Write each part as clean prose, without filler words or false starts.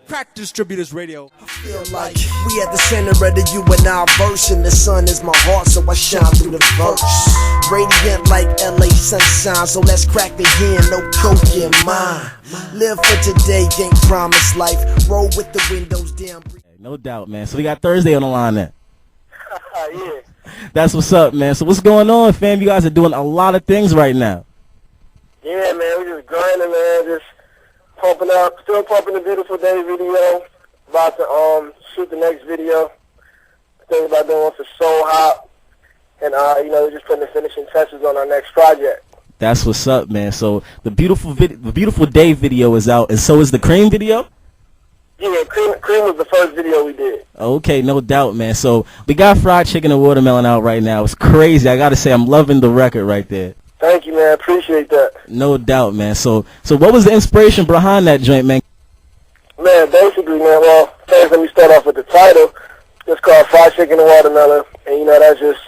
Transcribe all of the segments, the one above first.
Crack Distributors Radio. I feel like we at the center of the you and I verse, and the sun is my heart, so I shine through the verse. Radiant like LA sunshine, so let's crack the hand, no coke in mine. Live for today, ain't promised life. Roll with the windows down. No doubt, man. So we got Thurzday on the line there. Yeah. That's what's up, man. So what's going on, fam? You guys are doing a lot of things right now. Yeah, man. We just grinding, man. Just pumping up. Still pumping the Beautiful Day video. About to shoot the next video. Thinking about doing for So Hot. And, we're just putting the finishing touches on our next project. That's what's up, man. So the Beautiful Day video is out, and so is the Cream video? Yeah, Cream was the first video we did. Okay, no doubt, man. So we got Fried Chicken and Watermelon out right now. It's crazy. I got to say, I'm loving the record right there. Thank you, man. Appreciate that. No doubt, man. So what was the inspiration behind that joint, man? Man, basically, man, well, first let me start off with the title. It's called Fried Chicken and Watermelon. And, that's just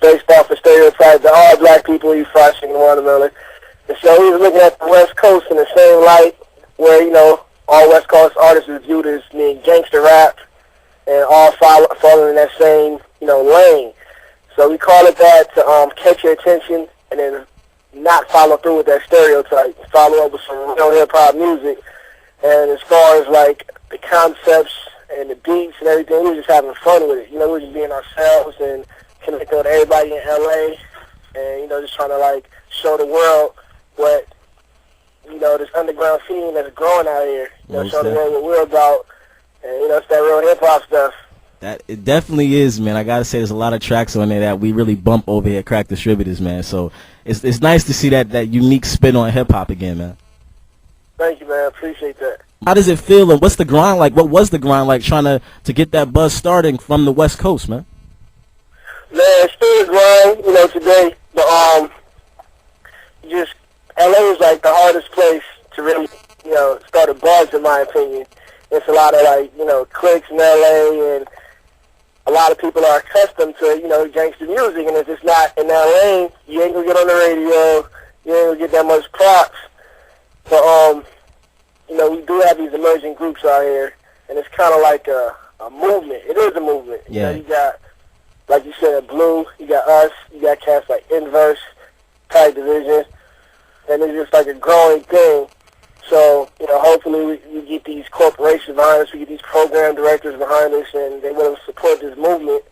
based off a stereotype that all black people eat fried chicken and watermelon. And so we was looking at the West Coast in the same light where, all West Coast artists is viewed as being gangster rap and all following in that same, lane. So we call it that to catch your attention and then not follow through with that stereotype. Follow up with some real hip-hop music. And as far as, the concepts and the beats and everything, we were just having fun with it. We were just being ourselves and connecting with everybody in L.A. and, just trying to, show the world what this underground scene that's growing out here. Show the world what we're about. And, it's that real hip-hop stuff. That it definitely is, man. I got to say there's a lot of tracks on there that we really bump over here at Crack Distributors, man. So it's nice to see that unique spin on hip-hop again, man. Thank you, man. Appreciate that. How does it feel, and what's the grind like? What was the grind like trying to get that buzz starting from the West Coast, man? Man, it's still a grind, today. But, just L.A. is, the hardest place to really, start a buzz, in my opinion. It's a lot of, cliques in L.A., and a lot of people are accustomed to, gangster music, and if it's not in that lane, you ain't going to get on the radio, you ain't going to get that much props. But, we do have these emerging groups out here, and it's kind of like a movement. It is a movement. Yeah. You got, like you said, Blue, you got us, you got cats like Inverse, Crack Division, and it's just like a growing thing. So, hopefully we get these corporations behind us, we get these program directors behind us, and they will support this movement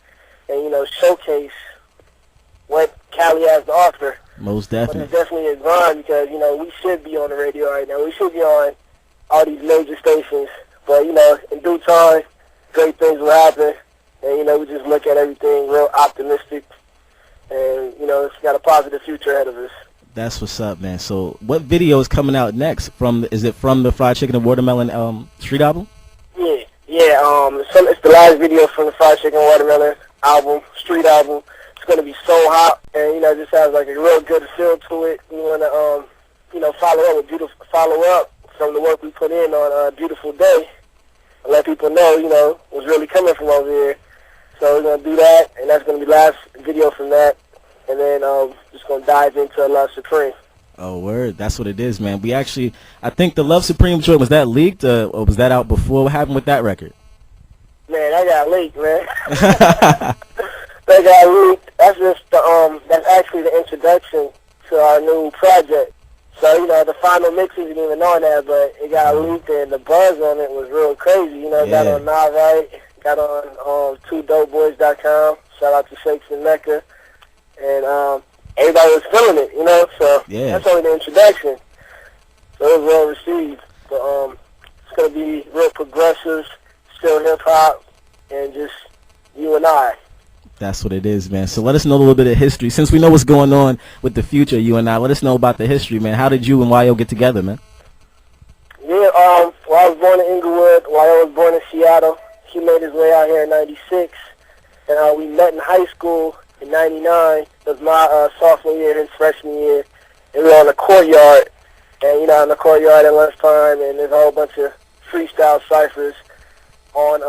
and, showcase what Cali has to offer. Most But definitely. it's definitely a grind because, we should be on the radio right now. We should be on all these major stations. But, in due time, great things will happen. And, we just look at everything real optimistic. And, it's got a positive future ahead of us. That's what's up, man. So what video is coming out next? Is it from the Fried Chicken and Watermelon street album? Yeah. It's the last video from the Fried Chicken and Watermelon album, street album. It's going to be So Hot, and, just has, a real good feel to it. We want to, follow up from the work we put in on Beautiful Day and let people know, what's really coming from over here. So we're going to do that, and that's going to be the last video from that. And then just going to dive into Love Supreme. Oh, word. That's what it is, man. I think the Love Supreme joint, was that leaked or was that out before? What happened with that record? Man, that got leaked, man. That got leaked. That's just that's actually the introduction to our new project. So, the final mix isn't even on that, but it got leaked, and the buzz on it was real crazy. It got on Not Right, got on 2dopeboys.com. Shout out to Shakes and Mecca. And everybody was feeling it, so that's only the introduction. So it was well received. But it's going to be real progressive, still hip-hop, and just you and I. That's what it is, man. So let us know a little bit of history. Since we know what's going on with the future, you and I, let us know about the history, man. How did you and YO get together, man? Yeah, I was born in Inglewood. YO was born in Seattle. He made his way out here in 96. And we met in high school in 99. It was my sophomore year, his freshman year. And we were on the courtyard. And, in the courtyard at lunchtime, and there's a whole bunch of freestyle ciphers on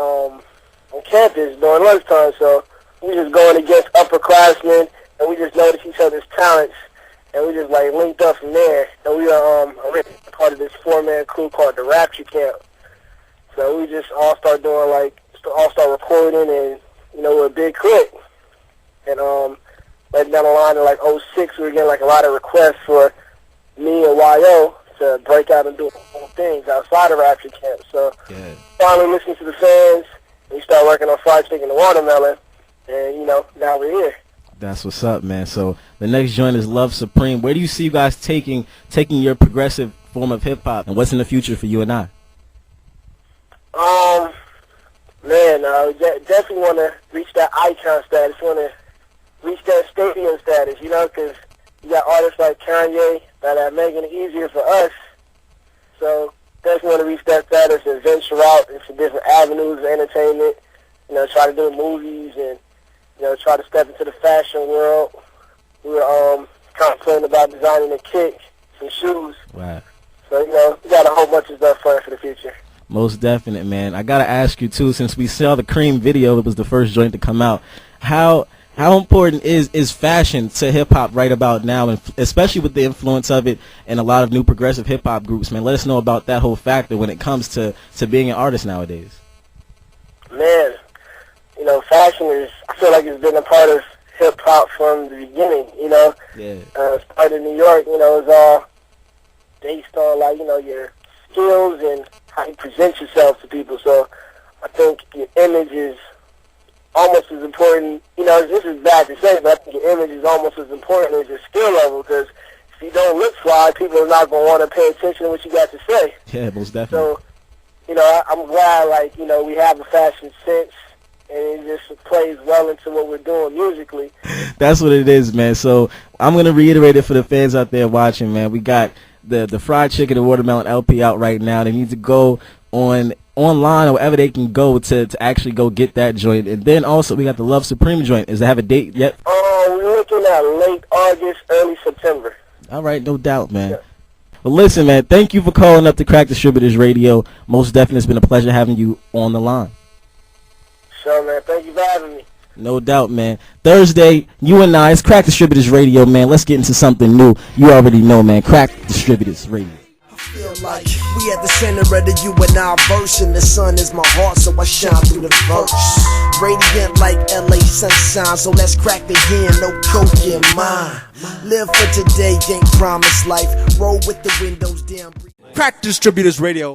campus during lunchtime. So we just going against upperclassmen, and we just noticed each other's talents, and we just linked up from there. And we are part of this 4-man crew called the Rapture Camp. So we just all start doing recording, and we're a big clique. And later down the line in like '06, we were getting like a lot of requests for me and YO to break out and do things outside of Rapture Camp. So finally listening to the fans, we started working on Fried Chicken and Watermelon, and now we're here. That's what's up, man. So the next joint is Love Supreme. Where do you see you guys taking your progressive form of hip hop, and what's in the future for you and I? Definitely want to reach that icon status. Want to reach that stadium status, because you got artists like Kanye that are making it easier for us. So definitely want to reach that status and venture out into different avenues of entertainment. Try to do movies and try to step into the fashion world. We were contemplating about designing a kick, some shoes. Right. So we got a whole bunch of stuff planned for the future. Most definite, man. I gotta ask you too, since we saw the Cream video, it was the first joint to come out. How important is fashion to hip hop right about now, and especially with the influence of it and a lot of new progressive hip hop groups, man? Let us know about that whole factor when it comes to being an artist nowadays. Man, fashion I feel like it's been a part of hip hop from the beginning. Started in New York. It's all based on your skills and how you present yourself to people. So I think your image is almost as important. This is bad to say, but I think your image is almost as important as your skill level, because if you don't look fly, people are not going to want to pay attention to what you got to say. Yeah, most definitely. So, I'm glad, we have a fashion sense, and it just plays well into what we're doing musically. That's what it is, man. So I'm going to reiterate it for the fans out there watching, man. We got the Fried Chicken and Watermelon LP out right now. They need to go online or wherever they can go to actually go get that joint. And then also we got the Love Supreme joint. Does it have a date yet? We're looking at late August, early September. All right, no doubt, man. Yeah. Well, listen, man, thank you for calling up to Crack Distributors Radio. Most definitely, it's been a pleasure having you on the line. Sure, man. Thank you for having me. No doubt, man. Thursday, you and I, it's Crack Distributors Radio, man. Let's get into something new. You already know, man. Crack Distributors Radio. I feel like we at the center of the you and I verse, and the sun is my heart, so I shine through the verse. Radiant like LA sunshine, so let's crack the hand, no coke in mine. Live for today, ain't promised life. Roll with the windows down. Crack Distributors Radio.